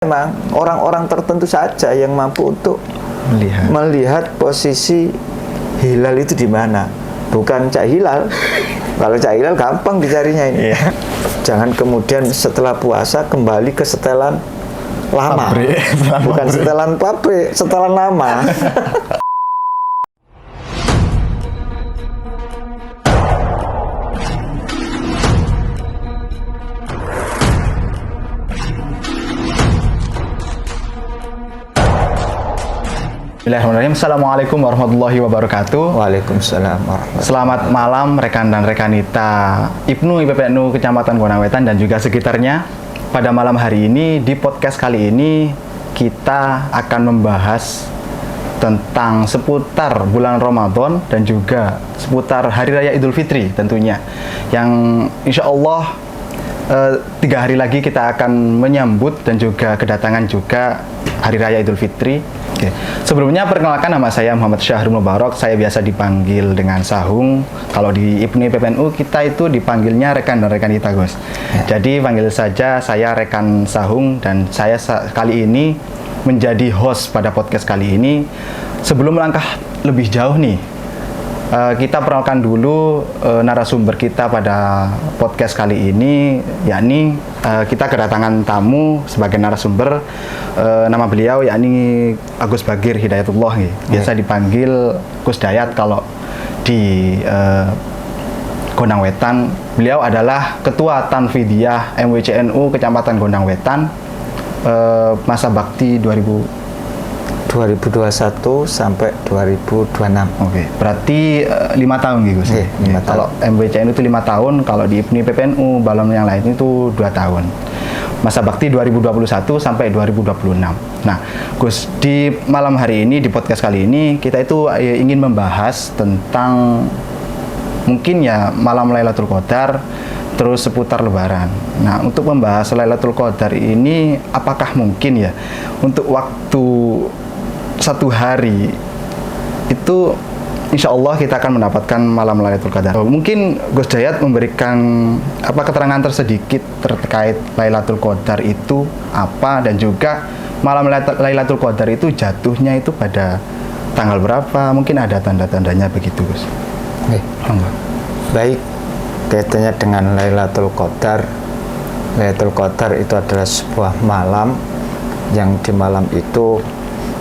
memang orang-orang tertentu saja yang mampu untuk melihat posisi hilal itu di mana, bukan Cak Hilal. Kalau Cak Hilal gampang dicarinya ini. Jangan kemudian setelah puasa kembali ke setelan lama, bukan setelan pabrik, setelan lama. Bismillahirrahmanirrahim. Assalamualaikum warahmatullahi wabarakatuh. Waalaikumsalam warahmatullahi. Selamat malam rekan dan rekanita IPNU IPPNU Kecamatan Gondang Wetan dan juga sekitarnya. Pada malam hari ini di podcast kali ini kita akan membahas tentang seputar bulan Ramadan dan juga seputar Hari Raya Idul Fitri tentunya. Yang insya Allah 3 hari lagi kita akan menyambut dan juga kedatangan juga Hari Raya Idul Fitri. Oke. Sebelumnya perkenalkan, nama saya Muhammad Syahrul Mubarak. Saya biasa dipanggil dengan Sahung. Kalau di IPNU PPNU kita itu dipanggilnya rekan dan rekanita, Gus. Jadi panggil saja saya rekan Sahung dan saya kali ini menjadi host pada podcast kali ini. Sebelum melangkah lebih jauh nih, kita perkenalkan dulu narasumber kita pada podcast kali ini, yakni kita kedatangan tamu sebagai narasumber. Nama beliau yakni Agus Bagir Hidayatullah, biasa dipanggil Gus Dayat kalau di Gondang Wetan. Beliau adalah Ketua Tanfidiyah MWCNU Kecamatan Gondang Wetan, masa bakti 2021 sampai 2026. Oke, berarti 5 tahun gitu Gus. 5 tahun. Kalau MWCNU itu 5 tahun, kalau di IPNI PPNU balon yang lain itu 2 tahun. Masa bakti 2021 sampai 2026. Nah, Gus, di malam hari ini, di podcast kali ini, kita itu ingin membahas tentang mungkin ya malam Lailatul Qadar, terus seputar Lebaran. Nah, untuk membahas Lailatul Qadar ini, apakah mungkin ya untuk waktu 1 hari itu insya Allah kita akan mendapatkan malam Lailatul Qadar. Mungkin Gus Dayat memberikan keterangan tersedikit terkait Lailatul Qadar itu apa, dan juga malam Lailatul Qadar itu jatuhnya itu pada tanggal berapa, mungkin ada tanda-tandanya begitu, Gus. Baik, kaitannya dengan Lailatul Qadar. Lailatul Qadar itu adalah sebuah malam yang di malam itu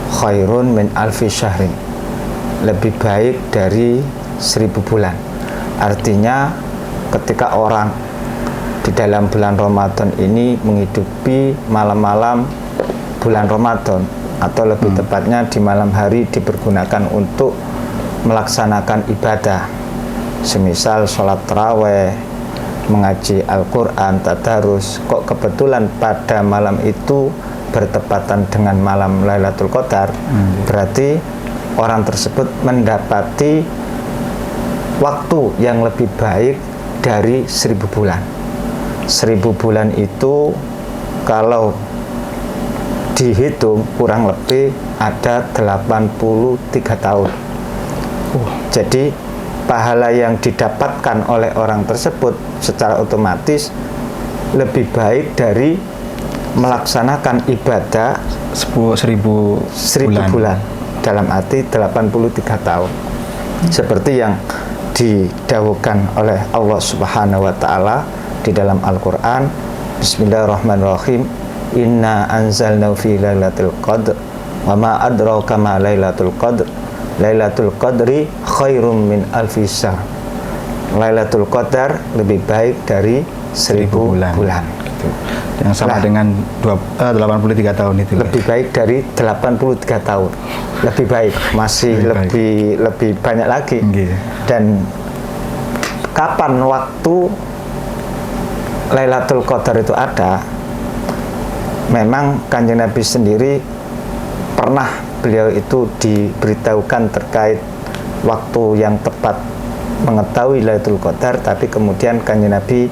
khairun min alfi syahrin, lebih baik dari 1000 bulan. Artinya ketika orang di dalam bulan Ramadan ini menghidupi malam-malam bulan Ramadan, atau lebih tepatnya di malam hari dipergunakan untuk melaksanakan ibadah, semisal sholat taraweh, mengaji Al-Quran, tadarus. Kok kebetulan pada malam itu bertepatan dengan malam Lailatul Qadar, berarti orang tersebut mendapati waktu yang lebih baik dari 1000 bulan. 1000 bulan itu kalau dihitung kurang lebih ada 83 tahun. Jadi pahala yang didapatkan oleh orang tersebut secara otomatis lebih baik dari melaksanakan ibadah 1000 bulan. Dalam arti 83 tahun. Seperti yang didawuhkan oleh Allah Subhanahu wa taala di dalam Al-Qur'an, Bismillahirrahmanirrahim, Inna anzalnahu fi lailatul qadr wa ma adraka ma lailatul qadr, Lailatul qadri khairum min alfi syahr. Lailatul Qadar lebih baik dari 1000 bulan. Yang sama dengan 83 tahun itu. Lebih baik dari 83 tahun. Lebih baik, masih lebih banyak lagi. Dan kapan waktu Lailatul Qadar itu ada? Memang Kanjeng Nabi sendiri pernah, beliau itu diberitahukan terkait waktu yang tepat mengetahui Lailatul Qadar, tapi kemudian Kanjeng Nabi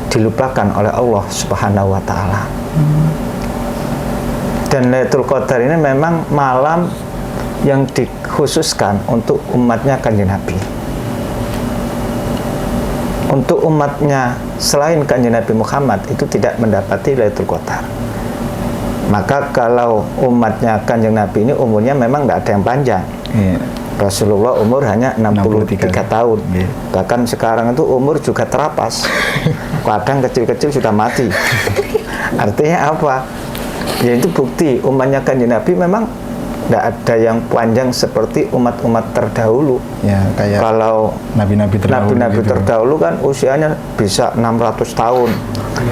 dilupakan oleh Allah Subhanahu wa taala. Dan Lailatul Qadar ini memang malam yang dikhususkan untuk umatnya Kanjeng Nabi. Untuk umatnya selain Kanjeng Nabi Muhammad itu tidak mendapati Lailatul Qadar. Maka kalau umatnya Kanjeng Nabi ini umurnya memang tidak ada yang panjang. Iya. Rasulullah umur hanya 63 tahun. Iya. Bahkan sekarang itu umur juga terapas. Kadang kecil-kecil sudah mati. Artinya apa? Ya itu bukti umatnya Kanjeng Nabi memang tidak ada yang panjang seperti umat-umat terdahulu. Ya, kayak kalau nabi-nabi terdahulu, nabi-nabi gitu. terdahulu kan usianya bisa 600 tahun,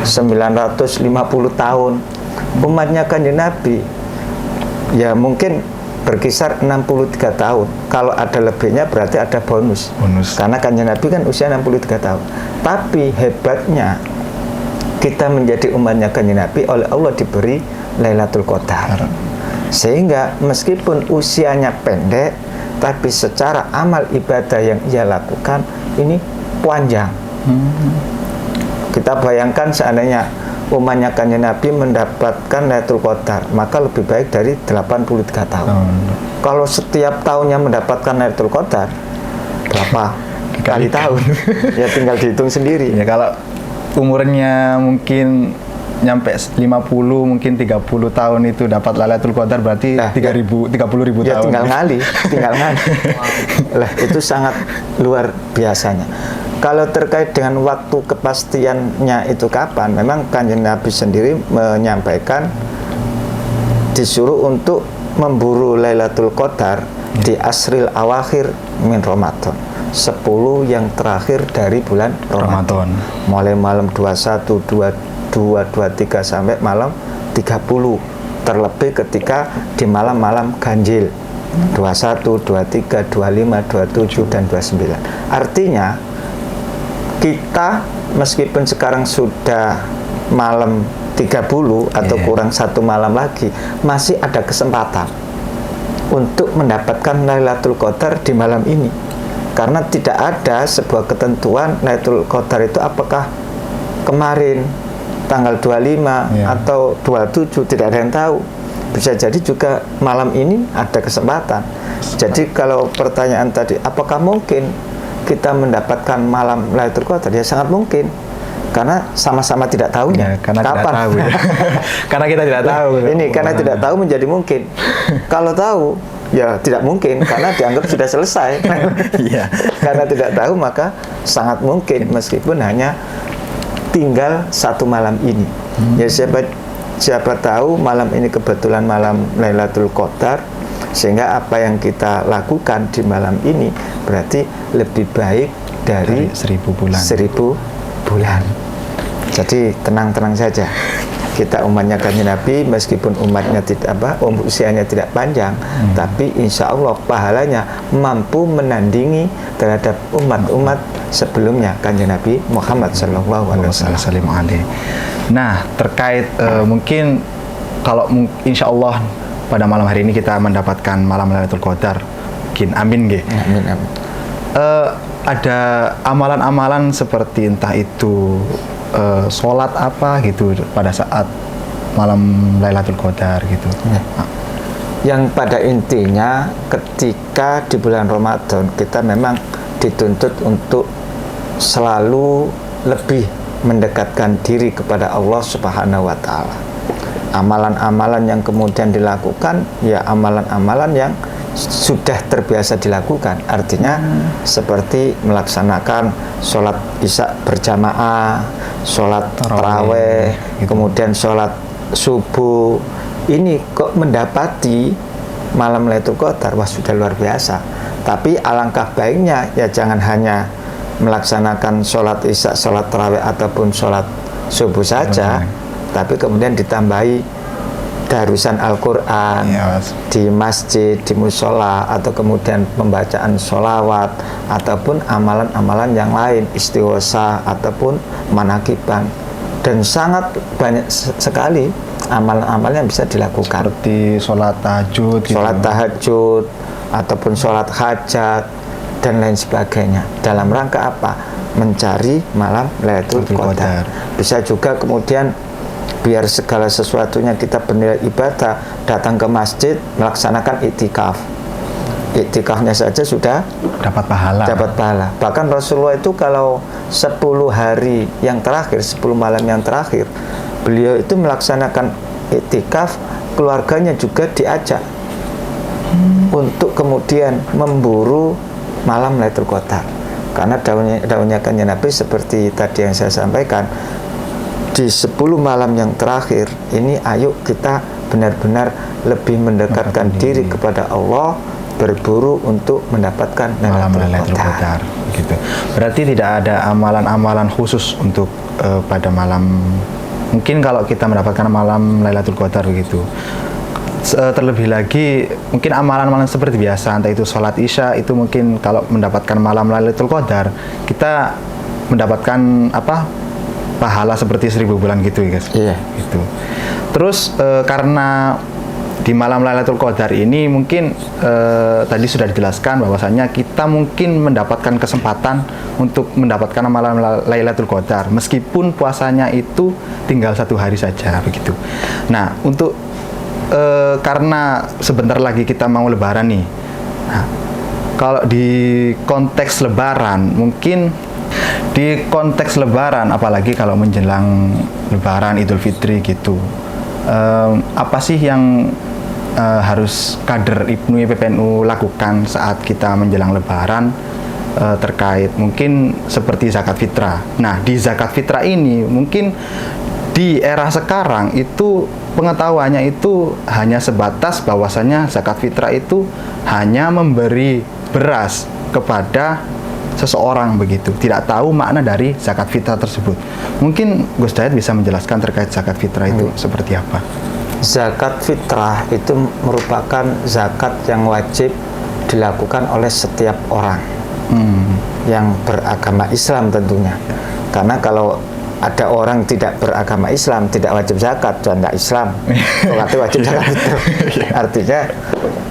950 tahun. Umatnya Kanjeng Nabi ya mungkin berkisar 63 tahun. Kalau ada lebihnya berarti ada bonus. Karena Kanjeng Nabi kan usia 63 tahun. Tapi hebatnya kita menjadi umatnya Kanjeng Nabi oleh Allah diberi Lailatul Qadar. Sehingga meskipun usianya pendek, tapi secara amal ibadah yang ia lakukan ini panjang. Kita bayangkan seandainya umatnya Kanjeng Nabi mendapatkan Lailatul Qadar, maka lebih baik dari 83 tahun. Kalau setiap tahunnya mendapatkan Lailatul Qadar, berapa kali tahun? Ya tinggal dihitung sendiri. Ya kalau umurnya mungkin nyampe 50, mungkin 30 tahun itu dapat Lailatul Qadar, berarti 30.000 ya, tahun. Tinggal ngali. Lah itu sangat luar biasanya. Kalau terkait dengan waktu kepastiannya itu kapan, memang Kanjeng Nabi sendiri menyampaikan disuruh untuk memburu Lailatul Qadar di asril awakhir min Ramadan, 10 yang terakhir dari bulan Ramadan. Mulai malam 21, 22, 23 sampai malam 30. Terlebih ketika di malam-malam ganjil 21, 23, 25, 27 dan 29. Artinya kita meskipun sekarang sudah malam 30 atau kurang satu malam lagi, masih ada kesempatan untuk mendapatkan Lailatul Qadar di malam ini. Karena tidak ada sebuah ketentuan Lailatul Qadar itu apakah kemarin tanggal 25 atau 27, tidak ada yang tahu. Bisa jadi juga malam ini ada kesempatan. Jadi kalau pertanyaan tadi, apakah mungkin kita mendapatkan malam Lailatul Qadar? Ya sangat mungkin. Karena sama-sama tidak tahunya. Karena kapan? Tidak tahu, ya. Karena kita tidak tahu. Ini karena tidak tahu menjadi mungkin. Kalau tahu, ya tidak mungkin karena dianggap sudah selesai. Iya. Karena tidak tahu maka sangat mungkin meskipun hanya tinggal satu malam ini. Ya siapa tahu malam ini kebetulan malam Lailatul Qadar, sehingga apa yang kita lakukan di malam ini berarti lebih baik dari 1000 bulan. 1000 bulan. Jadi tenang-tenang saja. Kita umatnya Kanjeng Nabi meskipun umatnya tidak usianya tidak panjang, tapi insya Allah pahalanya mampu menandingi terhadap umat-umat sebelumnya Kanjeng Nabi Muhammad Sallallahu Alaihi Wasallam. Nah, terkait mungkin kalau insya Allah pada malam hari ini kita mendapatkan malam Lailatul Qadar, amin nggih. Amin, amin. Ada amalan-amalan seperti entah itu sholat apa gitu pada saat malam Lailatul Qadar gitu. Yang pada intinya ketika di bulan Ramadan kita memang dituntut untuk selalu lebih mendekatkan diri kepada Allah Subhanahu wa taala. Amalan-amalan yang kemudian dilakukan ya amalan-amalan yang sudah terbiasa dilakukan, artinya seperti melaksanakan sholat isya berjamaah, sholat taraweh, kemudian sholat subuh. Ini kok mendapati malam Lailatul Qadar, wah sudah luar biasa. Tapi alangkah baiknya ya jangan hanya melaksanakan sholat isya, sholat taraweh ataupun sholat subuh saja, tapi kemudian ditambahi darusan Al-Quran di masjid, di musola, atau kemudian pembacaan sholawat ataupun amalan-amalan yang lain, istighosa ataupun manakiban, dan sangat banyak sekali amalan-amalan yang bisa dilakukan seperti sholat tahajud ataupun sholat hajat dan lain sebagainya. Dalam rangka apa? Mencari malam Lailatul Qadar. Bisa juga kemudian biar segala sesuatunya kita bernilai ibadah, datang ke masjid melaksanakan iktikaf. Iktikafnya saja sudah dapat pahala. Bahkan Rasulullah itu kalau 10 hari yang terakhir, 10 malam yang terakhir, beliau itu melaksanakan iktikaf, keluarganya juga diajak untuk kemudian memburu malam Lailatul Qadar. Karena daunnya kanjeng Nabi seperti tadi yang saya sampaikan, di 10 malam yang terakhir ini ayo kita benar-benar lebih mendekatkan diri kepada Allah, berburu untuk mendapatkan malam Lailatul Lailatul Qadar gitu. Berarti tidak ada amalan-amalan khusus untuk pada malam, mungkin kalau kita mendapatkan malam Lailatul Qadar begitu. Terlebih lagi mungkin amalan-amalan seperti biasa, entah itu sholat isya, itu mungkin kalau mendapatkan malam Lailatul Qadar kita mendapatkan apa, pahala seperti 1000 bulan gitu ya guys. Iya. Gitu. Terus karena di malam Lailatul Qadar ini mungkin tadi sudah dijelaskan bahwasanya kita mungkin mendapatkan kesempatan untuk mendapatkan malam Lailatul Qadar meskipun puasanya itu tinggal 1 hari saja begitu. Nah, untuk karena sebentar lagi kita mau lebaran nih. Nah, kalau di konteks lebaran, mungkin di konteks lebaran, apalagi kalau menjelang lebaran Idul Fitri gitu, apa sih yang harus kader IPNU PPNU lakukan saat kita menjelang lebaran terkait mungkin seperti zakat fitrah. Nah, di zakat fitrah ini mungkin di era sekarang itu pengetahuannya itu hanya sebatas bahwasanya zakat fitrah itu hanya memberi beras kepada seseorang begitu, tidak tahu makna dari zakat fitrah tersebut. Mungkin Gus Dayat bisa menjelaskan terkait zakat fitrah itu seperti apa? Zakat fitrah itu merupakan zakat yang wajib dilakukan oleh setiap orang yang beragama Islam tentunya. Karena kalau ada orang tidak beragama Islam tidak wajib zakat, dan tidak Islam berarti wajib zakat fitrah. Artinya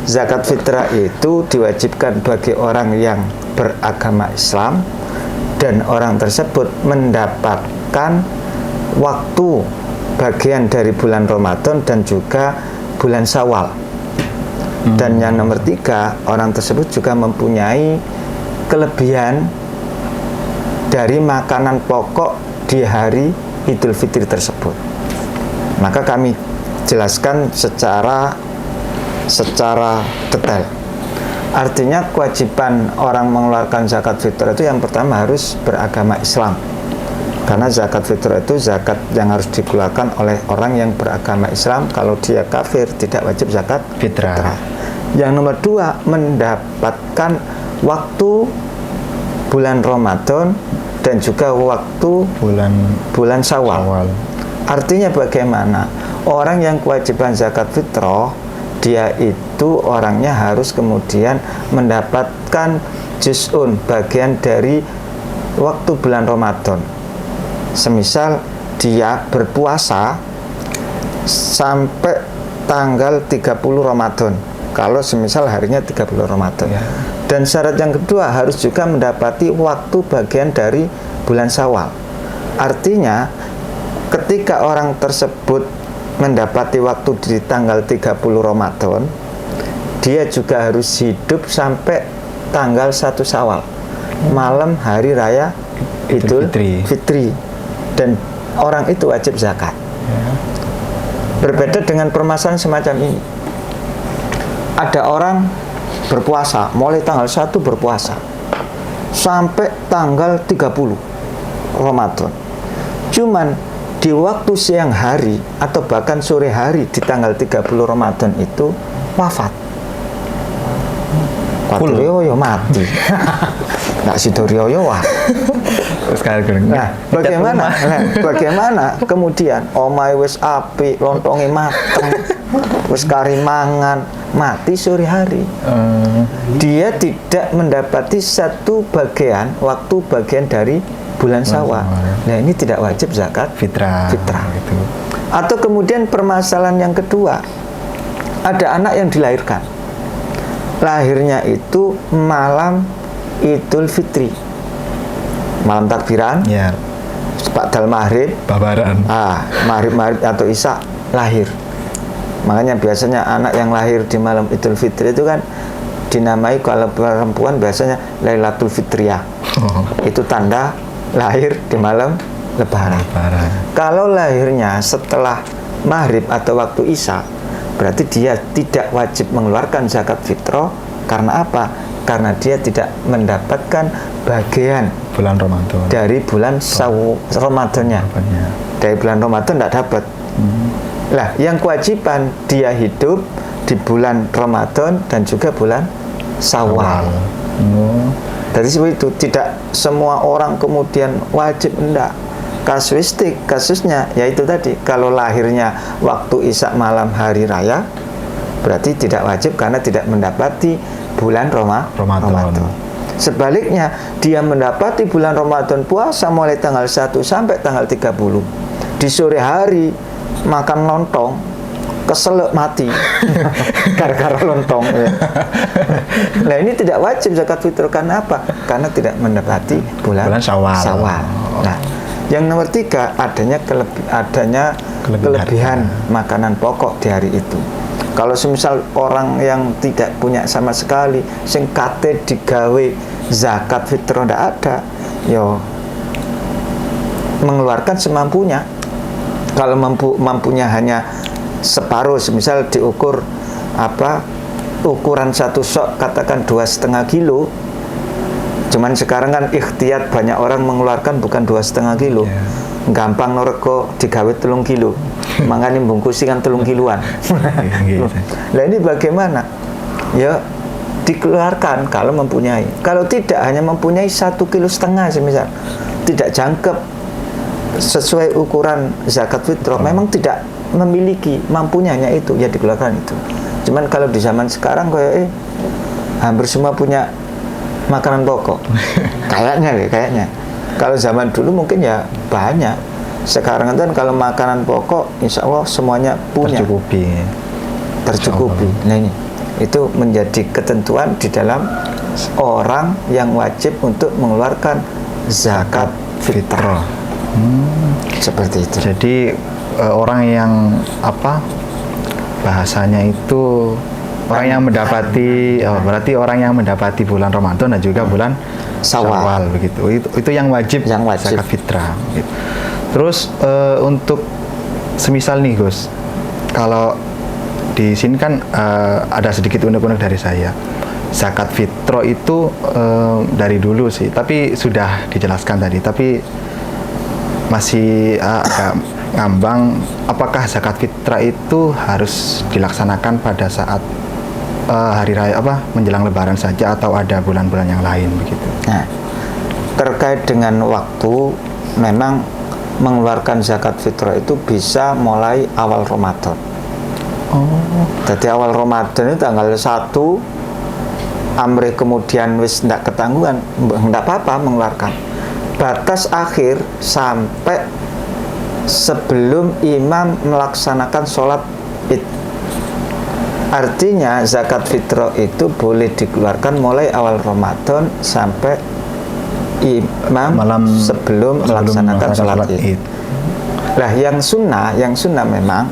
zakat fitrah itu diwajibkan bagi orang yang beragama Islam dan orang tersebut mendapatkan waktu bagian dari bulan Ramadan dan juga bulan Syawal. Dan yang nomor 3, orang tersebut juga mempunyai kelebihan dari makanan pokok di hari Idul Fitri tersebut. Maka kami jelaskan secara detail. Artinya kewajiban orang mengeluarkan zakat fitrah itu yang pertama harus beragama Islam. Karena zakat fitrah itu zakat yang harus dikeluarkan oleh orang yang beragama Islam. Kalau dia kafir tidak wajib zakat fitrah. Yang nomor 2, mendapatkan waktu bulan Ramadan dan juga waktu bulan Syawal. Artinya bagaimana? Orang yang kewajiban zakat fitrah, dia itu orangnya harus kemudian mendapatkan juz'un, bagian dari waktu bulan Ramadan. Semisal dia berpuasa sampai tanggal 30 Ramadan. Kalau semisal harinya 30 Ramadan. Dan syarat yang kedua harus juga mendapati waktu bagian dari bulan Syawal. Artinya ketika orang tersebut mendapati waktu di tanggal 30 Ramadan, dia juga harus hidup sampai tanggal 1 Syawal, malam hari raya Idul Fitri. Dan orang itu wajib zakat. Berbeda dengan permasalahan semacam ini. Ada orang berpuasa, mulai tanggal 1 berpuasa sampai tanggal 30 Ramadan. Cuman di waktu siang hari atau bahkan sore hari di tanggal 30 Ramadan itu wafat. Rioyo mati. Nggak sido Rioyo wah. Nah, bagaimana kemudian omahe wis apik, lontonge mateng, wis kari mangan, mati sore hari. Dia tidak mendapati satu bagian waktu bagian dari bulan Syawal. Nah, ini tidak wajib zakat fitrah. Gitu. Atau kemudian permasalahan yang kedua, ada anak yang dilahirkan. Lahirnya itu malam Idul Fitri, malam takbiran, Ba'dal maghrib, babaran. Maghrib atau isya lahir. Makanya biasanya anak yang lahir di malam Idul Fitri itu kan dinamai, kalau perempuan biasanya Lailatul Fitriyah. Itu tanda lahir di malam Lebaran. Kalau lahirnya setelah maghrib atau waktu isya, berarti dia tidak wajib mengeluarkan zakat fitrah. Karena apa? Karena dia tidak mendapatkan bagian bulan Ramadan dari bulan Ramadannya. Dari bulan Ramadan tidak dapat. Lah, yang kewajiban dia hidup di bulan Ramadan dan juga bulan Syawal. Dari sebab itu tidak semua orang kemudian wajib, enggak. Kasusnya yaitu tadi, kalau lahirnya waktu isya malam hari raya, berarti tidak wajib karena tidak mendapati bulan Ramadan. Sebaliknya, dia mendapati bulan Ramadan puasa mulai tanggal 1 sampai tanggal 30. Di sore hari makan lontong, keselak mati gara-gara lontong. Nah, ini tidak wajib zakat fitrah. Karena apa? Karena tidak mendapati bulan Syawal. Nah, yang nomor 3, adanya kelebihan makanan pokok di hari itu. Kalau semisal orang yang tidak punya sama sekali, sing kate digawe zakat fitrah ndak ada, yo mengeluarkan semampunya. Kalau mampunya hanya separuh, semisal diukur ukuran satu sok katakan 2,5 kilo. Cuman sekarang kan ikhtiyat banyak orang mengeluarkan bukan 2,5 kilo. Gampang noreko digawe 3 kilo. Makanya bungkusi kan 3 kiloan. Nah, ini bagaimana? Ya dikeluarkan kalau mempunyai. Kalau tidak, hanya mempunyai 1,5 kilo semisal, tidak jangkep sesuai ukuran zakat fitrah, memang tidak memiliki, mampunya hanya itu, ya dikeluarkan itu. Cuman kalau di zaman sekarang hampir semua punya makanan pokok. Kayaknya. Kalau zaman dulu mungkin ya banyak. Sekarang kan kalau makanan pokok insya Allah semuanya punya. Tercukupi. Nah, ini itu menjadi ketentuan di dalam orang yang wajib untuk mengeluarkan zakat fitrah. Seperti itu. Jadi orang yang bahasanya itu orang yang mendapati berarti orang yang mendapati bulan Ramadan dan juga bulan Syawal begitu. Itu yang wajib zakat fitrah gitu. Terus untuk semisal nih Gus, kalau di sini kan ada sedikit unek-unek dari saya. Zakat fitrah itu dari dulu sih, tapi sudah dijelaskan tadi. Tapi masih agak ngambang, apakah zakat fitrah itu harus dilaksanakan pada saat hari raya menjelang Lebaran saja atau ada bulan-bulan yang lain begitu? Nah, terkait dengan waktu, memang mengeluarkan zakat fitrah itu bisa mulai awal Ramadan. Jadi awal Ramadan itu tanggal 1 amrih kemudian wis ndak ketangguhan, ndak apa-apa mengeluarkan. Batas akhir sampai sebelum imam melaksanakan sholat id. Artinya zakat fitrah itu boleh dikeluarkan mulai awal Ramadan sampai imam sebelum melaksanakan sholat id. Lah, yang sunnah memang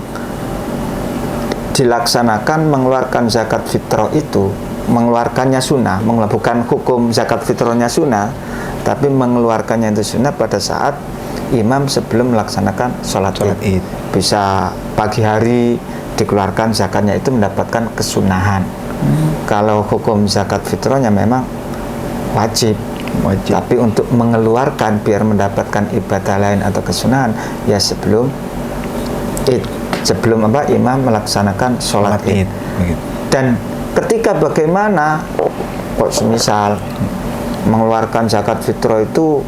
dilaksanakan mengeluarkan zakat fitrah itu, mengeluarkannya sunnah, bukan hukum zakat fitrahnya sunnah, tapi mengeluarkannya itu sunnah pada saat imam sebelum melaksanakan sholat id. Bisa pagi hari dikeluarkan zakatnya, itu mendapatkan kesunahan. Kalau hukum zakat fitrahnya memang wajib. Tapi untuk mengeluarkan biar mendapatkan ibadah lain atau kesunahan, ya sebelum id, sebelum imam melaksanakan sholat id. Dan ketika bagaimana kok semisal mengeluarkan zakat fitrah itu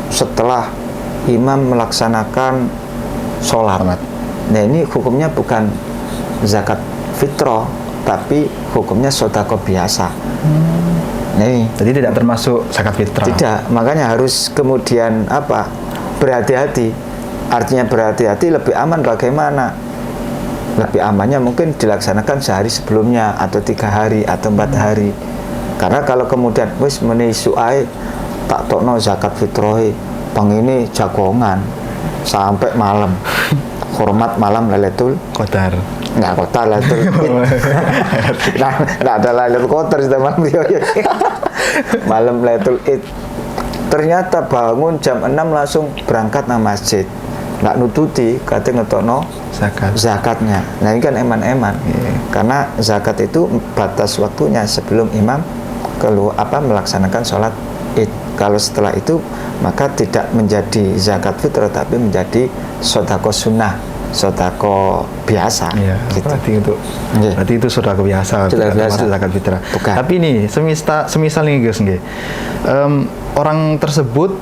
setelah imam melaksanakan sholat. Nah, ini hukumnya bukan zakat fitrah, tapi hukumnya sedekah biasa. Nih, jadi tidak termasuk zakat fitrah. Tidak, makanya harus kemudian berhati-hati. Artinya berhati-hati, lebih aman bagaimana? Lebih amannya mungkin dilaksanakan sehari sebelumnya atau 3 hari atau 4 hari. Karena kalau kemudian wis meni suai tak tokno zakat fitrah pengini jagongan sampai malam. Hormat malam Lailatul Qadar. Nggak Qadar, Lailatul Id. Nggak ada Lailatul Qadar sudah malam. Malam Lailatul Id. Ternyata bangun jam 6 langsung berangkat ke masjid. nggak nututi kate ngetokno zakatnya. Nah ini kan eman-eman. Karena zakat itu batas waktunya sebelum imam melaksanakan sholat id. Kalau setelah itu maka tidak menjadi zakat fitrah tapi menjadi sodako sunnah, sodako biasa. Iya, gitu. Berarti itu sodako biasa, termasuk zakat fitrah. Bukan. Tapi nih, semisal nih Gus, orang tersebut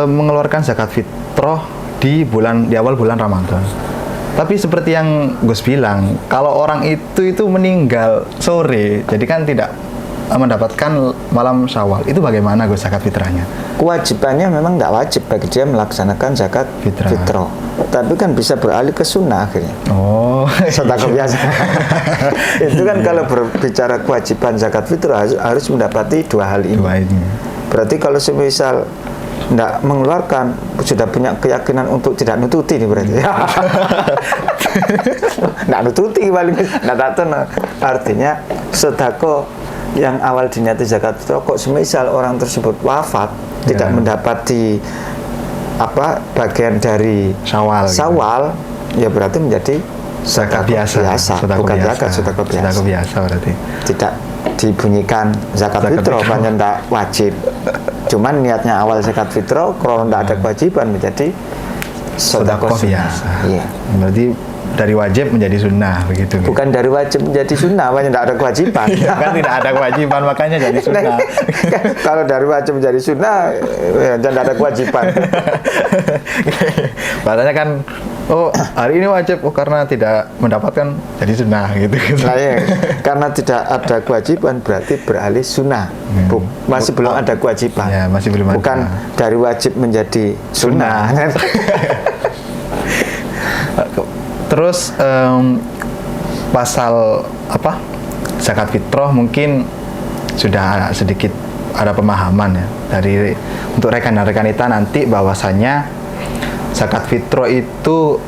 mengeluarkan zakat fitrah di awal bulan Ramadan. Tapi seperti yang Gus bilang, kalau orang itu meninggal sore, jadi kan tidak mendapatkan malam Syawal. Itu bagaimana Gus zakat fitrahnya? Kewajibannya memang tidak wajib bagi dia melaksanakan zakat fitrah. Tapi kan bisa beralih ke sunnah akhirnya. Oh, sedekah biasa. Itu kan kalau berbicara kewajiban zakat fitrah harus mendapati dua hal ini. Berarti kalau semisal tidak mengeluarkan, sudah punya keyakinan untuk tidak nututi nih berarti. Tidak nututi paling artinya sedekah yang awal diniati zakat fitrah kok semisal orang tersebut wafat tidak mendapati bagian dari Syawal ya berarti menjadi zakat biasa. Bukan zakat, sedekah biasa berarti. Tidak dibunyikan zakat fitrah, hanya tidak wajib. Cuman niatnya awal zakat fitrah, kalau tidak ada kewajiban menjadi sedekah biasa. Iya. Berarti dari wajib menjadi sunnah begitu. Bukan dari wajib menjadi sunnah, hanya tidak ada kewajiban. Kan tidak ada kewajiban makanya jadi sunnah. Kalau dari wajib menjadi sunnah, ya tidak ada kewajiban. Makanya kan, hari ini wajib, karena tidak mendapatkan jadi sunnah gitu. Nah, ya, karena tidak ada kewajiban berarti beralih sunnah. Masih belum ada kewajiban. Ya, masih belum ada. Bukan dari wajib menjadi sunnah. Terus pasal zakat fitrah mungkin sudah sedikit ada pemahaman ya untuk rekan-rekan kita nanti bahwasanya zakat fitrah itu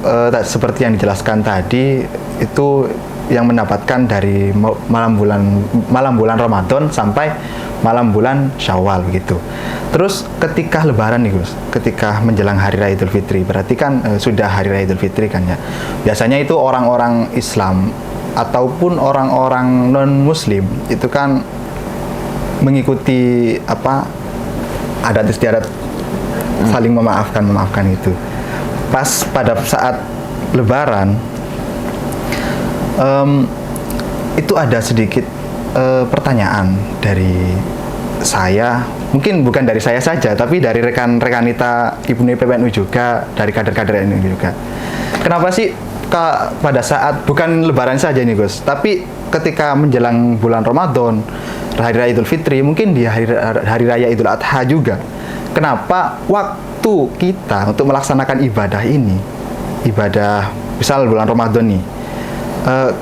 seperti yang dijelaskan tadi itu yang mendapatkan dari malam bulan Ramadan sampai malam bulan Syawal begitu. Terus ketika Lebaran nih Gus, ketika menjelang Hari Raya Idul Fitri, berarti kan sudah Hari Raya Idul Fitri kan ya. Biasanya itu orang-orang Islam ataupun orang-orang non-Muslim itu kan mengikuti adat istiadat saling memaafkan itu. Pas pada saat Lebaran itu ada sedikit pertanyaan dari saya, mungkin bukan dari saya saja, tapi dari rekan-rekan kita IPNU PPNU juga, dari kader-kader ini juga. Kenapa sih pada saat bukan Lebaran saja nih Gus, tapi ketika menjelang bulan Ramadan, Hari Raya Idul Fitri, mungkin di Hari Raya Idul Adha juga, kenapa waktu kita untuk melaksanakan ibadah ini, ibadah misal bulan Ramadan nih,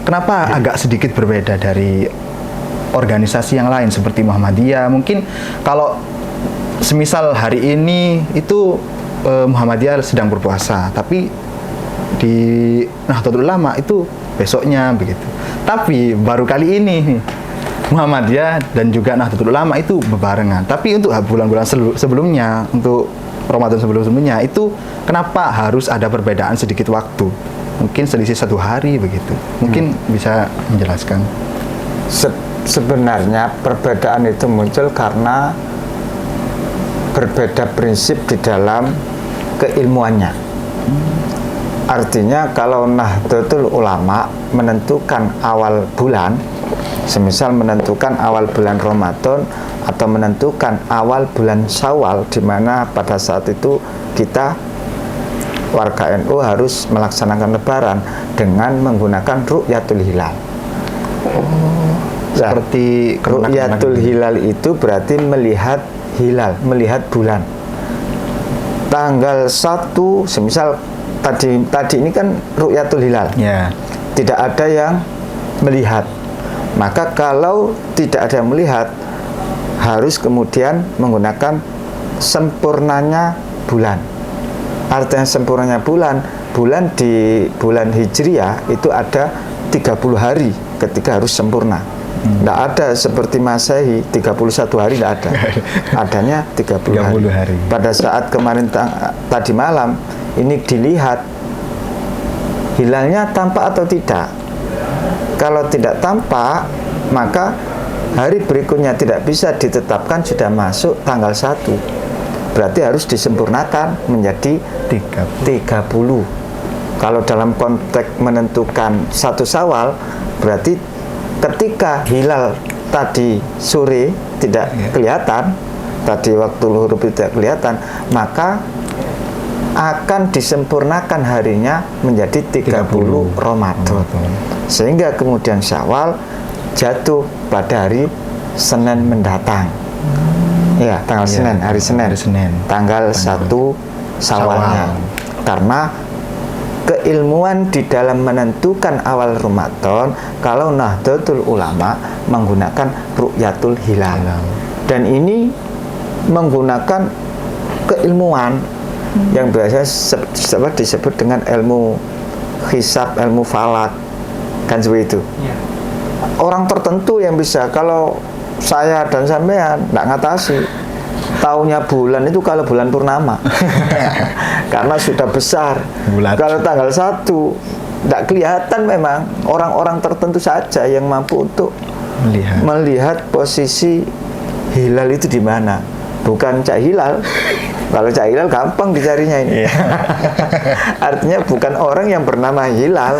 kenapa agak sedikit berbeda dari organisasi yang lain seperti Muhammadiyah? Mungkin kalau semisal hari ini itu Muhammadiyah sedang berpuasa, tapi di Nahdlatul Ulama itu besoknya begitu. Tapi baru kali ini Muhammadiyah dan juga Nahdlatul Ulama itu berbarengan. Tapi untuk bulan-bulan sebelumnya, untuk Ramadan sebelumnya itu kenapa harus ada perbedaan sedikit waktu? Mungkin selisih 1 hari begitu. Mungkin bisa menjelaskan. Sebenarnya perbedaan itu muncul karena berbeda prinsip di dalam keilmuannya. Artinya kalau Nahdlatul Ulama menentukan awal bulan, semisal menentukan awal bulan Ramadan atau menentukan awal bulan Syawal, di mana pada saat itu kita warga NU harus melaksanakan Lebaran dengan menggunakan ru'yatul hilal. Seperti ru'yatul hilal itu berarti melihat hilal, melihat bulan. Tanggal 1, semisal tadi ini kan ru'yatul hilal. Yeah. Tidak ada yang melihat. Maka kalau tidak ada yang melihat, harus kemudian menggunakan sempurnanya bulan. Artinya sempurnanya bulan di bulan Hijriah itu ada 30 hari ketika harus sempurna. Tidak ada seperti Masehi 31 hari, tidak ada. Adanya 30 hari. Pada saat kemarin tadi malam ini dilihat hilalnya tampak atau tidak. Kalau tidak tampak, maka hari berikutnya tidak bisa ditetapkan sudah masuk tanggal 1. Berarti harus disempurnakan menjadi 30. Kalau dalam konteks menentukan 1 Syawal, berarti ketika hilal tadi sore tidak kelihatan, tadi waktu luhur tidak kelihatan, maka akan disempurnakan harinya menjadi 30 Ramadan. Sehingga kemudian Syawal jatuh pada hari Senin mendatang. Ya, tanggal Senin, hari Senin. Tanggal 1 Syawalnya. Karena keilmuan di dalam menentukan awal Ramadan, kalau Nahdlatul Ulama menggunakan ru'yatul hilal. Dan ini menggunakan keilmuan yang biasa disebut dengan ilmu hisab, ilmu falak, kan seperti itu. Orang tertentu yang bisa. Kalau saya dan sampean tidak ngatasi taunya bulan itu kalau bulan purnama karena sudah besar. Kalau tanggal 1 tidak kelihatan, memang orang-orang tertentu saja yang mampu untuk melihat posisi hilal itu di mana, bukan Cak Hilal. Kalau Cak Hilal gampang dicarinya ini. Artinya bukan orang yang bernama Hilal.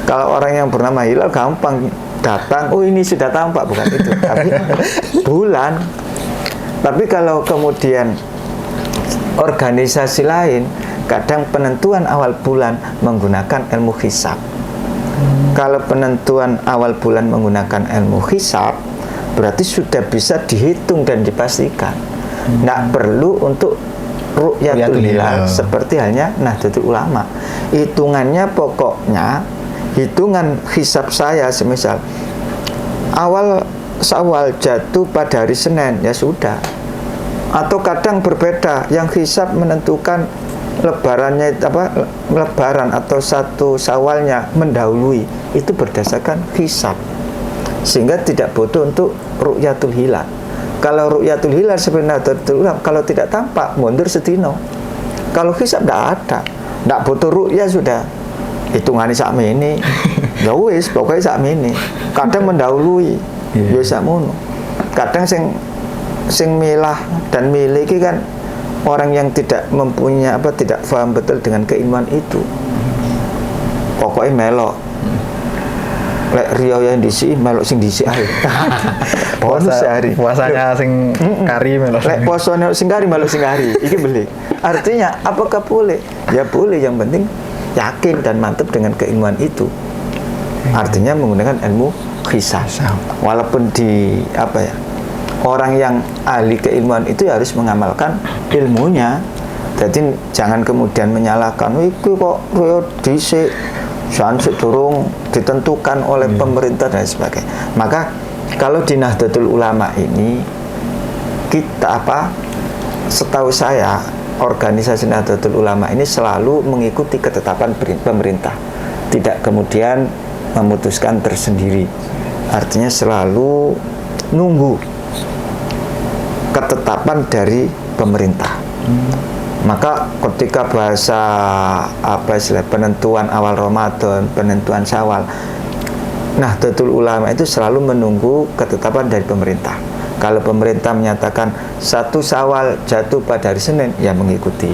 Kalau orang yang bernama Hilal gampang datang, oh ini sudah tampak, bukan itu. Tapi bulan. Tapi kalau kemudian organisasi lain, kadang penentuan awal bulan menggunakan ilmu hisab. Kalau penentuan awal bulan menggunakan ilmu hisab, berarti sudah bisa dihitung dan dipastikan. Tidak perlu untuk ru'yatul hilal seperti halnya Nahdlatul Ulama. Hitungannya pokoknya hitungan hisab saya, semisal awal Syawal jatuh pada hari Senin, ya sudah. Atau kadang berbeda, yang hisab menentukan lebarannya lebaran atau 1 Syawalnya mendahului, itu berdasarkan hisab, sehingga tidak butuh untuk ru'yatul hilal. Kalau ru'yatul hilal sebenarnya kalau tidak tampak mundur sedino. Kalau hisab tidak ada, tidak butuh ru'ya, sudah hitungannya sakme ini. Ya wis, pokoknya sakme ini. Kadang mendahului, ya sakmono. Kadang sing milah dan miliki kan orang yang tidak mempunyai tidak paham betul dengan keilmuan itu. Pokoknya melok. Lek riyo yang disi melok sing disi ae. Bonus sehari. Puasanya sing kari melok. Lek posone sing kari melok sing kari. Iki beli. Artinya apakah boleh? Ya boleh, yang penting yakin dan mantap dengan keilmuan itu. Artinya menggunakan ilmu hisab. Walaupun di orang yang ahli keilmuan itu harus mengamalkan ilmunya. Jadi jangan kemudian menyalahkan, iki kok riyo dhisik, sansik durung ditentukan oleh pemerintah dan sebagainya. Maka kalau di Nahdlatul Ulama ini kita setahu saya organisasi Nahdlatul Ulama ini selalu mengikuti ketetapan pemerintah, tidak kemudian memutuskan tersendiri. Artinya selalu nunggu ketetapan dari pemerintah. Maka ketika bahasa penentuan awal Ramadan, penentuan Syawal, Nahdlatul Ulama itu selalu menunggu ketetapan dari pemerintah. Kalau pemerintah menyatakan 1 Syawal jatuh pada hari Senin, ya mengikuti.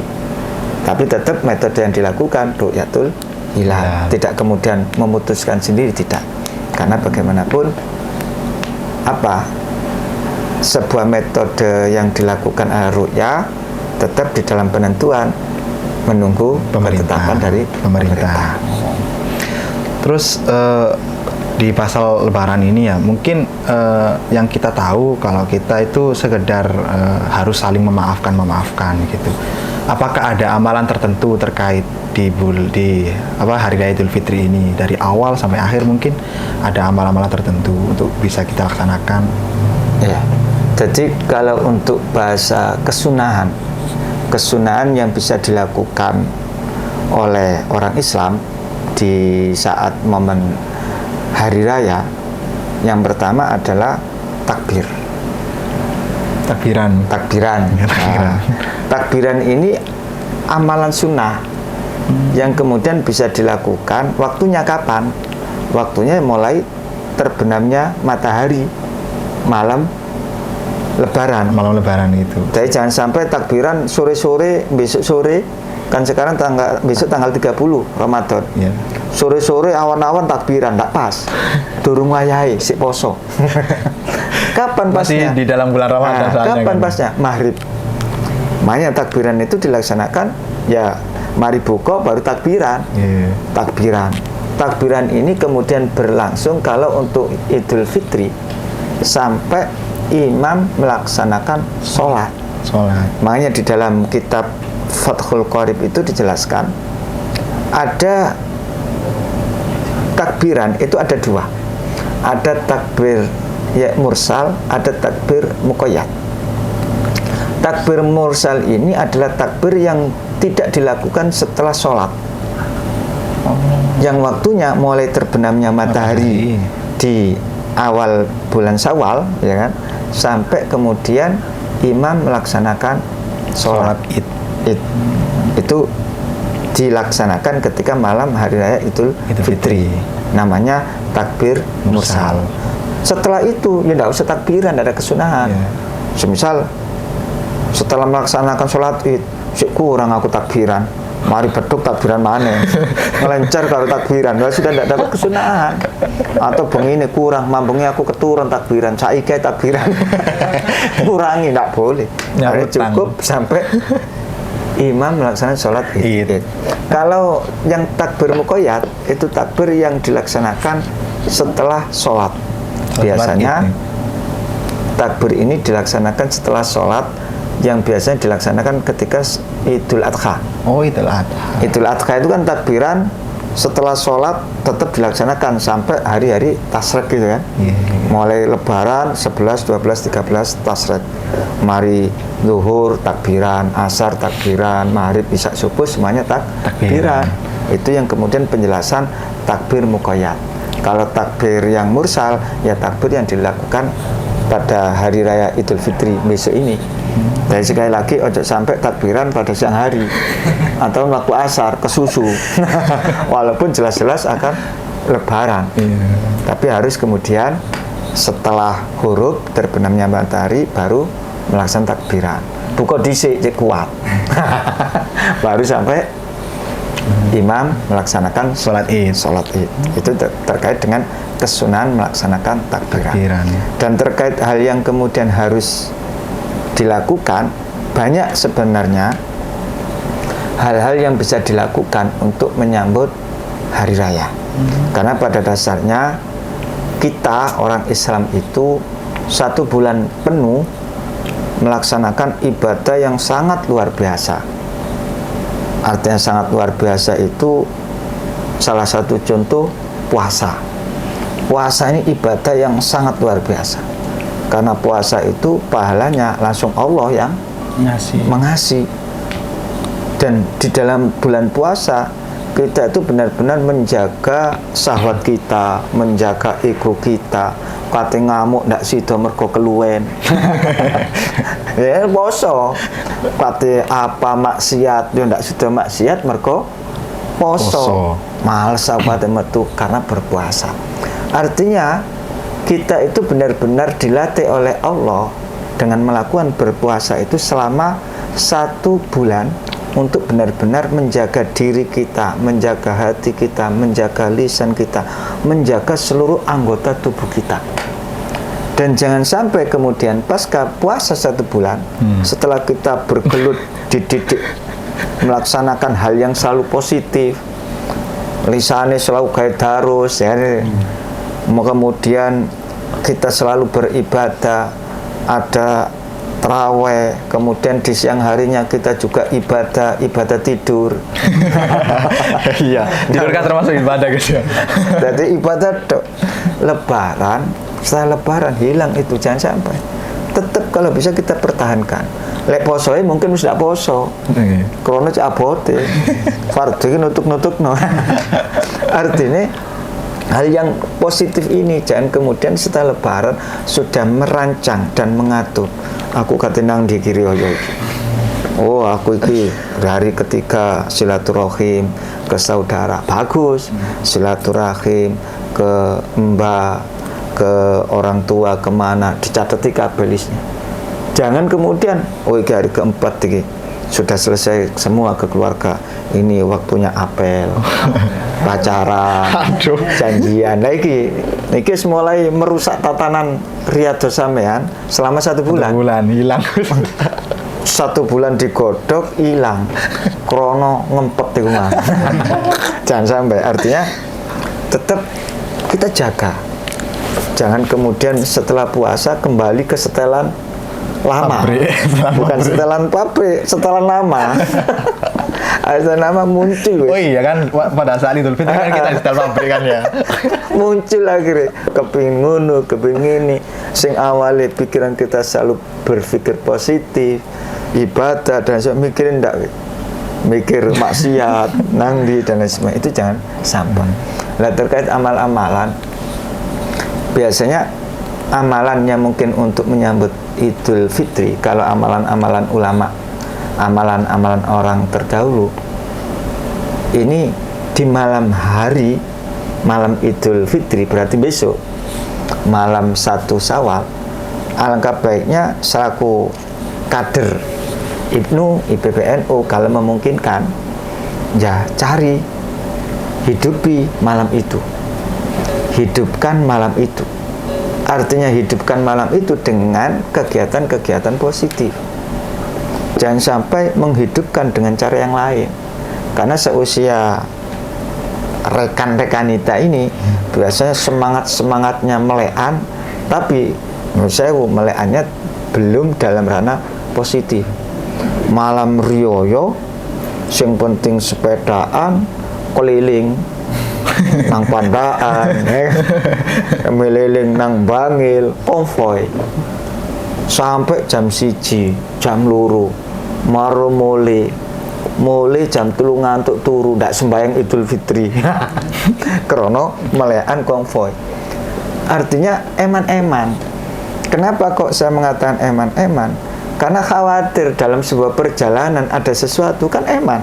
Tapi tetap metode yang dilakukan ru'yatul hilal, tidak kemudian memutuskan sendiri, tidak. Karena bagaimanapun sebuah metode yang dilakukan ru'ya tetap di dalam penentuan menunggu ketetapan dari pemerintah. Terus di pasal Lebaran ini ya, mungkin yang kita tahu kalau kita itu sekedar harus saling memaafkan gitu. Apakah ada amalan tertentu terkait di hari Raya Idul Fitri ini, dari awal sampai akhir mungkin ada amalan-amalan tertentu untuk bisa kita laksanakan? Ya. Jadi kalau untuk bahasa kesunahan yang bisa dilakukan oleh orang Islam di saat momen hari raya, yang pertama adalah takbiran. Nah, takbiran ini amalan sunnah yang kemudian bisa dilakukan. Waktunya kapan? Waktunya mulai terbenamnya matahari malam Lebaran. Malam Lebaran itu. Jadi jangan sampai takbiran sore-sore, besok sore, kan sekarang besok tanggal 30 Ramadan. Ya. Sore-sore awan-awan takbiran, tak pas. Durung wayahe, sik poso. Kapan pasnya? Masih di dalam bulan Ramadan. Kapan pasnya? Maghrib. Makanya takbiran itu dilaksanakan ya mari buka baru takbiran. Yeah. Takbiran ini kemudian berlangsung kalau untuk Idul Fitri sampai imam melaksanakan sholat. Makanya di dalam kitab Fathul Qorib itu dijelaskan ada takbiran itu ada dua. Ada takbir ya mursal, ada takbir muqayyad. Takbir mursal ini adalah takbir yang tidak dilakukan setelah sholat. Yang waktunya mulai terbenamnya matahari di awal bulan Syawal, ya kan, sampai kemudian imam melaksanakan sholat id. Itu dilaksanakan ketika malam hari raya Idul Fitri. Namanya takbir mursal. Setelah itu ya tidak usah takbiran, tidak ada kesunahan. Semisal setelah melaksanakan sholat id, kurang aku takbiran, mari beduk takbiran mana ngelencar kalau takbiran, sudah tidak dapat kesunahan. Atau begini kurang, mampungnya aku keturun takbiran, saiki takbiran kurangi, tidak boleh. Harus cukup sampai imam melaksanakan sholat id. Kalau yang takbir muqayyad itu takbir yang dilaksanakan setelah sholat. Biasanya takbir ini dilaksanakan setelah sholat, yang biasanya dilaksanakan ketika Idul Adha. Idul Adha. Idul Adha itu kan takbiran setelah sholat tetap dilaksanakan sampai hari-hari tasrek gitu kan. Mulai Lebaran 11, 12, 13 tasrek. Mari zuhur takbiran, asar takbiran, maghrib, isya, subuh semuanya takbiran. Itu yang kemudian penjelasan takbir muqayyad. Kalau takbir yang mursal ya takbir yang dilakukan pada hari raya Idul Fitri besok ini. Jadi sekali lagi ojo sampai takbiran pada siang hari atau waktu asar ke susu. Walaupun jelas-jelas akan lebaran. Tapi harus kemudian setelah huruf terbenamnya matahari baru melaksanakan takbiran. Buka dhisik kuat. Baru sampai imam melaksanakan sholat id. Itu terkait dengan kesunahan melaksanakan takbiran. Dan terkait hal yang kemudian harus dilakukan, banyak sebenarnya hal-hal yang bisa dilakukan untuk menyambut hari raya. Karena pada dasarnya kita orang Islam itu 1 bulan penuh melaksanakan ibadah yang sangat luar biasa. Artinya sangat luar biasa itu salah satu contoh puasa. Puasa ini ibadah yang sangat luar biasa. Karena puasa itu pahalanya langsung Allah yang mengasih. Dan di dalam bulan puasa kita itu benar-benar menjaga syahwat kita, menjaga ego kita. Kate ngamuk ndak sida mergo keluwen. Ya poso. Kate apa maksiat yo ndak sida maksiat mergo poso. Males apa metu karena berpuasa. Artinya kita itu benar-benar dilatih oleh Allah dengan melakukan berpuasa itu selama 1 bulan untuk benar-benar menjaga diri kita, menjaga hati kita, menjaga lisan kita, menjaga seluruh anggota tubuh kita. Dan jangan sampai kemudian pasca puasa 1 bulan, setelah kita bergelut dididik melaksanakan hal yang selalu positif, lisannya selalu kayak darus, ya, kemudian kita selalu beribadah, ada terawih, kemudian di siang harinya kita juga ibadah tidur. Iya, tidur kan termasuk ibadah guys ya. Jadi ibadah lebaran, setelah lebaran hilang itu, jangan sampai. Tetap kalau bisa kita pertahankan. Lek posoe mungkin wis ndak poso. Krono cek abote. Fardhu iki nutuk-nutukno. Artinya hal yang positif ini jangan kemudian setelah lebaran sudah merancang dan mengatur. Aku kate nang di kiri oyo iki. Oh, aku iki hari ketiga silaturahim ke saudara, bagus. Silaturahim ke mbak, ke orang tua, kemana, dicatat kabeh listnya. Jangan kemudian, oh iki hari keempat iki sudah selesai semua ke keluarga. Ini waktunya apel, pacaran, janjian. Nah iki mulai merusak tatanan riyadhos sampean selama 1 bulan. 1 bulan hilang. 1 bulan digodok hilang, krono ngempet di rumah. Jangan sampai, artinya tetap kita jaga. Jangan kemudian setelah puasa kembali ke setelan lama, bukan setelan pabrik, setelan lama. Ada nama muncul. Oh iya kan, pada saat Idul Fitri kan kita di setelan pabrik kan ya. Muncul akhirnya kepingin ngono, kepingin ini. Sing awalnya pikiran kita selalu berpikir positif, ibadah dan mikirin ndak, mikir maksiat, nangdi dan lain sebagainya, itu jangan sampai. Nah terkait amal-amalan, biasanya amalannya mungkin untuk menyambut Idul Fitri, kalau amalan-amalan ulama, amalan-amalan orang terdahulu, ini di malam hari, malam Idul Fitri, berarti besok, malam 1 Syawal, alangkah baiknya selaku kader IPNU, IPPNU, kalau memungkinkan, ya cari, hidupi malam itu, hidupkan malam itu. Artinya hidupkan malam itu dengan kegiatan-kegiatan positif. Jangan sampai menghidupkan dengan cara yang lain. Karena seusia rekan-rekan kita ini biasanya semangat-semangatnya melekan, tapi menurut saya melekannya belum dalam ranah positif. Malam riyoyo, sing penting sepedaan, keliling nang Pandaan, meliling nang Bangil, konvoy sampai jam 1, jam 2, maro mulai jam 3 ngantuk turu, ndak sembahyang Idul Fitri. Krono melekan konvoy. Artinya eman-eman. Kenapa kok saya mengatakan eman-eman? Karena khawatir dalam sebuah perjalanan ada sesuatu, kan eman.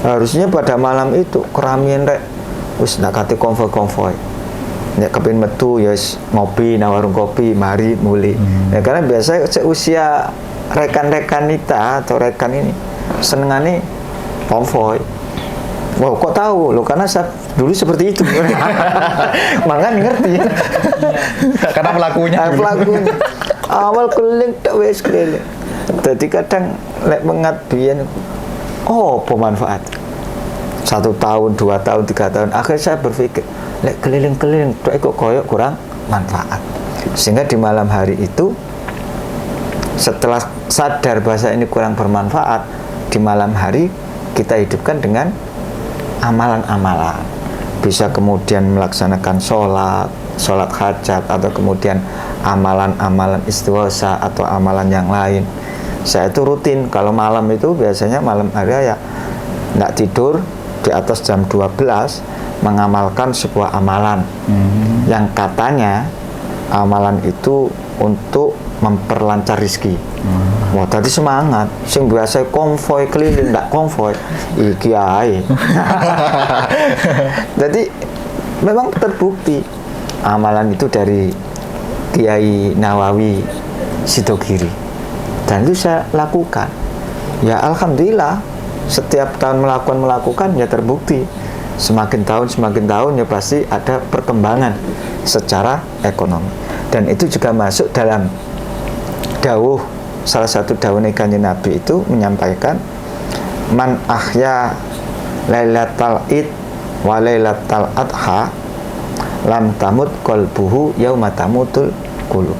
Harusnya pada malam itu keramian rek wis nak kate konvoy. Nek kepin metu ya ngopi nang warung kopi, mari muli. Ya, karena biasa seusia rekan-rekan kita atau rekan ini senengane konvoy. Wow, kok tahu lo? Karena saya dulu seperti itu. Makanya ngerti. Karena pelakunya. Awal keliling tak wes keliling. Jadi kadang lek mengat biyen pemanfaat. 1 tahun, 2 tahun, 3 tahun. Akhirnya saya berpikir, lek keliling-keliling kok koyok kurang manfaat. Sehingga di malam hari itu, setelah sadar bahasa ini kurang bermanfaat, di malam hari kita hidupkan dengan amalan-amalan. Bisa kemudian melaksanakan sholat hajat, atau kemudian amalan-amalan istighosa atau amalan yang lain. Saya itu rutin kalau malam itu biasanya malam hari ya nggak tidur di atas jam 12 mengamalkan sebuah amalan yang katanya amalan itu untuk memperlancar rezeki. Wah, tadi semangat. Sing biasa konvoy keliling ndak konvoy iki ae. Jadi memang terbukti amalan itu dari Kiai Nawawi Sidogiri, dan itu saya lakukan. Ya alhamdulillah, setiap tahun melakukan ya terbukti. Semakin tahun ya pasti ada perkembangan secara ekonomi. Dan itu juga masuk dalam dawuh, salah satu dawuh Kanjeng Nabi itu menyampaikan, man ahya lailatal id wa lailatal adha lam tamut qalbuhu yauma tamutul qulub.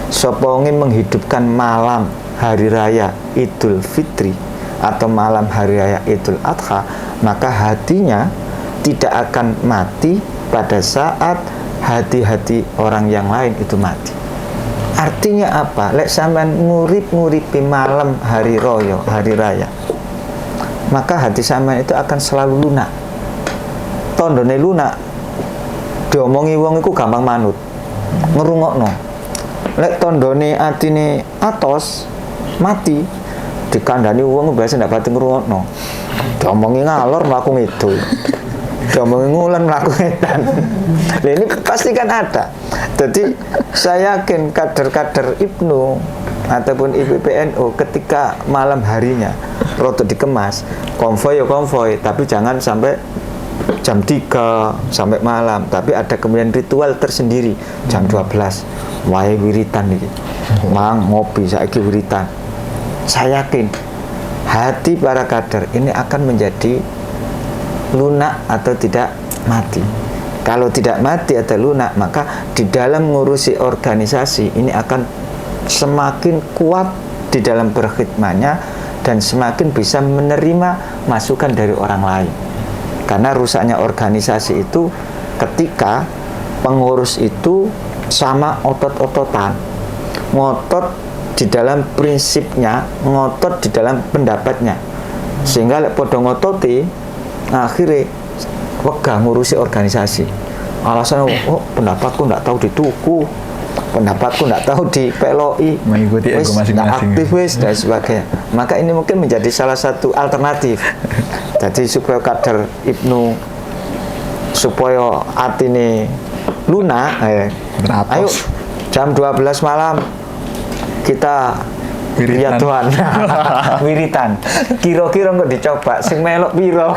Sapa wong menghidupkan malam hari raya Idul Fitri atau malam hari raya Idul Adha, maka hatinya tidak akan mati pada saat hati-hati orang yang lain itu mati. Artinya apa? Lek sampean nguripi malam hari royo, hari raya, maka hati sampean itu akan selalu lunak. Tondone lunak, diomongi wong iku gampang manut, ngerungokno. Lek tondone atine atos, mati, dikandani wong biasa ndak pati ngrungokno. Diomongi ngalor mlaku ngidul. Diomongi ngulen mlaku edan. Lah ini pasti kan ada. Jadi saya yakin kader-kader Ibnu ataupun IPPNU ketika malam harinya rotok dikemas, konvoy ya konvoy, tapi jangan sampai jam 3 sampai malam, tapi ada kemudian ritual tersendiri jam 12 wae wiritan iki. Mang ngopi saiki wiritan. Saya yakin hati para kader ini akan menjadi lunak atau tidak mati. Kalau tidak mati atau lunak, maka di dalam mengurusi organisasi ini akan semakin kuat di dalam berkhidmatnya dan semakin bisa menerima masukan dari orang lain. Karena rusaknya organisasi itu ketika pengurus itu sama otot-ototan, ngotot di dalam prinsipnya, ngotot di dalam pendapatnya, sehingga lek podo ngototi akhirnya wegah ngurusi organisasi. Alasannya, oh pendapatku ndak tahu dituku, pendapatku ndak tahu dipeloi, mengikuti ego masing-masing, aktif wis dan sebagainya. Maka ini mungkin menjadi salah satu alternatif. Jadi supaya kader Ibnu supaya atine lunak, ayo jam 12 malam kita wiritan. Tuhan. Wiritan. Kira-kira kok dicoba sing melok piro.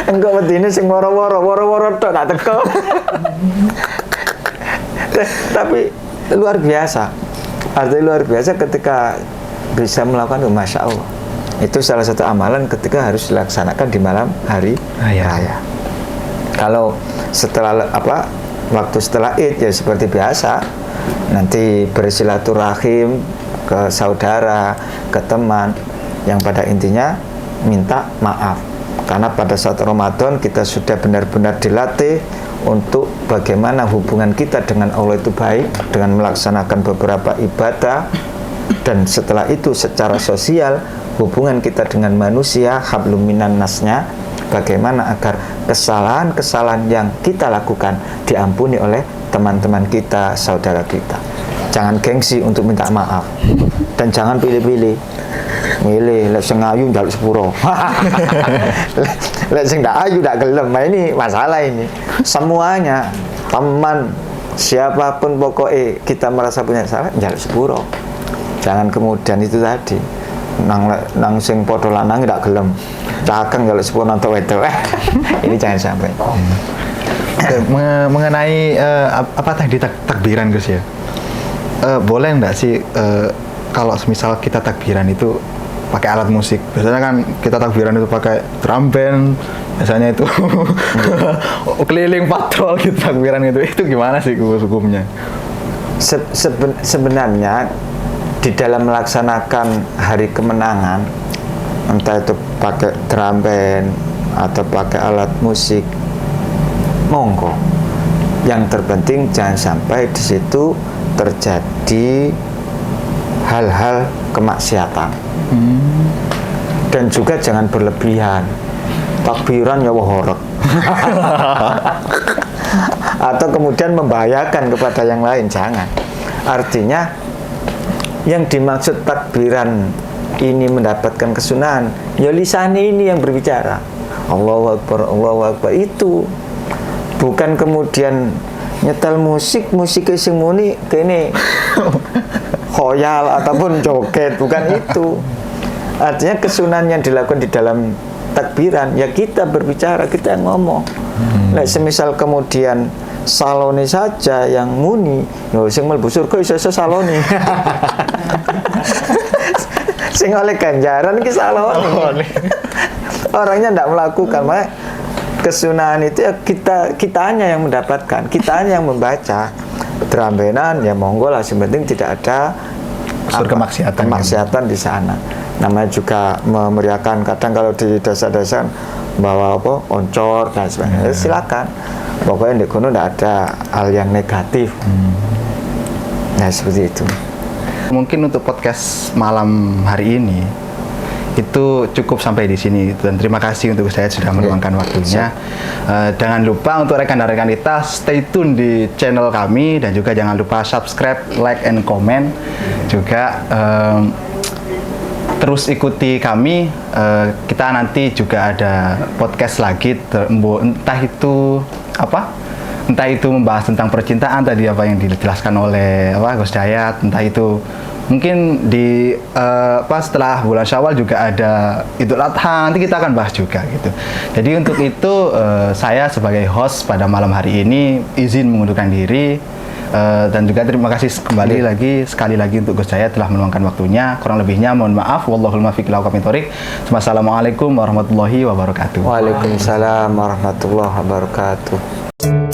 Engko wedine sing woro-woro tok tak teko. Tapi luar biasa. Artinya luar biasa ketika bisa melakukan itu, Masya Allah. Itu salah satu amalan ketika harus dilaksanakan di malam hari raya. Kalau setelah waktu setelah Id ya seperti biasa, nanti bersilaturahim ke saudara, ke teman, yang pada intinya minta maaf. Karena pada saat Ramadan kita sudah benar-benar dilatih untuk bagaimana hubungan kita dengan Allah itu baik, dengan melaksanakan beberapa ibadah, dan setelah itu secara sosial hubungan kita dengan manusia, hablum minan nasnya, bagaimana agar kesalahan-kesalahan yang kita lakukan diampuni oleh teman-teman kita, saudara kita. Jangan gengsi untuk minta maaf dan jangan pilih-pilih. Milih lek sing ayu njaluk sepuro. Lek sing ndak ayu ndak gelem. Nah, ini masalah ini. Semuanya teman siapapun pokoknya kita merasa punya salah njaluk sepuro. Jangan kemudian itu tadi nang sing padha lanang ndak gelem. Cakeng njaluk sepuro nang wedok. Ini jangan sampai. Mengenai apa tadi takbiran Gus ya, boleh nggak sih kalau misal kita takbiran itu pakai alat musik? Biasanya kan kita takbiran itu pakai drum band, biasanya itu keliling patrol gitu takbiran itu gimana sih hukumnya? Sebenarnya di dalam melaksanakan hari kemenangan, entah itu pakai drum band atau pakai alat musik, monggo. Yang terpenting jangan sampai di situ terjadi hal-hal kemaksiatan. Dan juga jangan berlebihan. Takbiran ya horeg. Atau kemudian membahayakan kepada yang lain, jangan. Artinya yang dimaksud takbiran ini mendapatkan kesunahan, ya lisan ini yang berbicara. Allahu Akbar, Allahu Akbar, itu bukan kemudian nyetel musik sing muni kene khoyal ataupun joget, bukan itu. Artinya kesunahan yang dilakukan di dalam takbiran ya kita berbicara, kita yang ngomong. Nah, semisal kemudian saloni saja yang muni, ya sing mlebu surga iso saloni. Sing oleh ganjaran iki saloni. Orangnya tidak melakukan, makanya kesunahan itu ya kitanya yang mendapatkan, kitanya yang membaca. Drambenan ya monggo lah, yang penting tidak ada kemaksiatan di sana. Namanya juga memeriahkan, kadang kalau di desa-desa bawa oncor dan sebagainya, silakan. Pokoknya di kono tidak ada hal yang negatif. Nah seperti itu. Mungkin untuk podcast malam hari ini itu cukup sampai di sini, dan terima kasih untuk saya sudah meluangkan waktunya. Jangan lupa untuk rekan dan rekan kita stay tune di channel kami, dan juga jangan lupa subscribe, like, and comment. Juga terus ikuti kami. Kita nanti juga ada podcast lagi, entah itu apa? Entah itu membahas tentang percintaan tadi apa yang dijelaskan oleh Gus Dayat, entah itu mungkin di setelah bulan Syawal juga ada Idul Adha, nanti kita akan bahas juga gitu. Jadi untuk itu saya sebagai host pada malam hari ini izin mengundurkan diri. Dan juga terima kasih sekali lagi untuk Gus Dayat telah meluangkan waktunya. Kurang lebihnya mohon maaf. Wallahul muwaffiq ila aqwamit thoriq. Wassalamualaikum warahmatullahi wabarakatuh. Waalaikumsalam warahmatullahi wabarakatuh.